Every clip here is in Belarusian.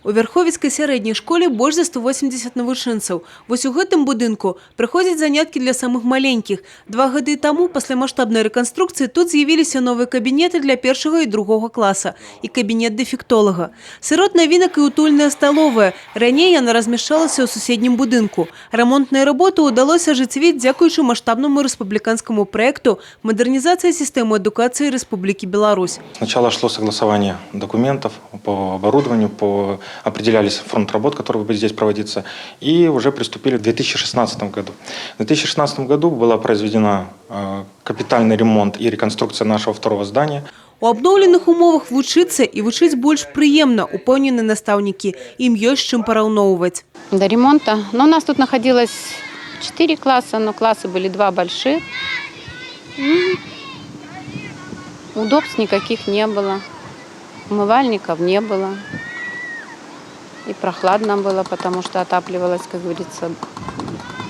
У Вярховіцкай сярэдняй школе больш за 180 навучэнцаў. Вось у гэтым будынку праходзяць заняткі для самых маленькіх. 2 гады таму, пасля маштабнай рэканструкцыі, тут з'явіліся новыя кабінеты для першага і другога класа і кабінет дэфектолага. Сырот навінак і утульная сталовая. Раней яна размяшчалася ў суседнім будынку. Рамонтныя работы ўдалося ажыццявіць дзякуючы маштабнаму рэспубліканскаму праекту «Модернизация системы эдукации Республики Беларусь». Сначала шло согласование документов по оборудованию, определялись фронт работ, который будет здесь проводиться, и уже приступили в 2016 году. В 2016 году была произведена капитальный ремонт и реконструкция нашего второго здания. У абноўленых умовах вучыцца і вучыць больш прыемна, упэўнены настаўнікі. Ім ёсць чым параўноўваць. До ремонта. Но у нас тут находилось 4 класса, но классы были 2 больших. Удобств никаких не было. Умывальников не было. И прохладно было, потому что отапливалось, как говорится,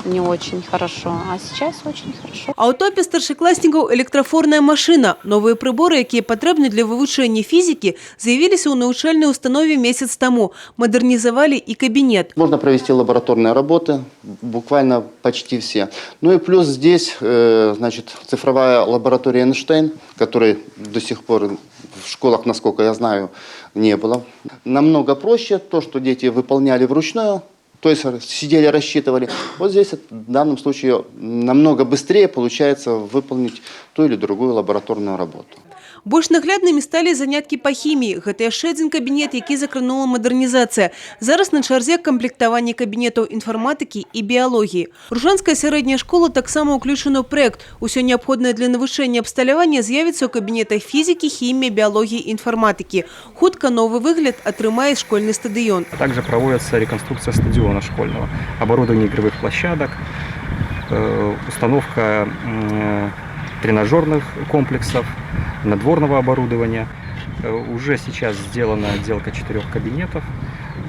не очень хорошо. А сейчас очень хорошо. А ў топе старшакласнікаў электрафорная машина. Новыя прыборы, якія патрэбны для вывучэння фізікі, з'явіліся ў навучальнай установе месяц таму. Модернизовали и кабинет. Можно провести лабораторные работы, буквально почти все. Ну и плюс здесь, значит, цифровая лаборатория Эйнштейн, которой до сих пор в школах, насколько я знаю, не было. Намного проще то, что дети выполняли вручную. То есть сидели, рассчитывали. Вот здесь в данном случае намного быстрее получается выполнить ту или другую лабораторную работу. Больш нагляднымі сталі заняткі па хіміі. Гэта яшчэ адзін кабінет, які закранула мадэрнізацыя. Зараз на чарзе камплектаванне кабінетаў інфарматыкі і біялогіі. Ружанская сярэдняя школа таксама ўключана ў праект. Усё неабходнае для навучэння абсталявання з'явіцца ў кабінетах фізікі, хіміі, біялогіі і інфарматыкі. Хутка новы выгляд атрымае школьны стадыён. Также проводится реконструкция стадиона школьного, оборудование игровых площадок, установка тренажерных комплексов, надворного оборудования. Уже сейчас сделана отделка 4 кабинетов.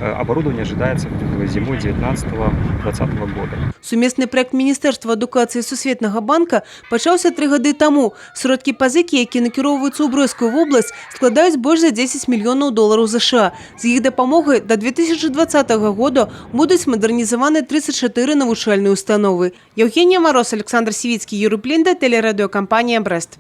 Оборудование ожидается зимой 19-20 года. Сумесны проект Міністэрства адукацыі Сусветнага банка пачаўся 3 гады таму. Сродкі пазыкі, якія накіроўваюцца ў Бройскую вобласць, складаюць больш за 10 мільёнаў долараў США. З іх дапамогай да 2020 года будуць мадэрнізаваны 34 навучальныя установы. Евгения Мороз, Александр Сивицкий, Юрий Плинда, телерадиокомпания «Брест».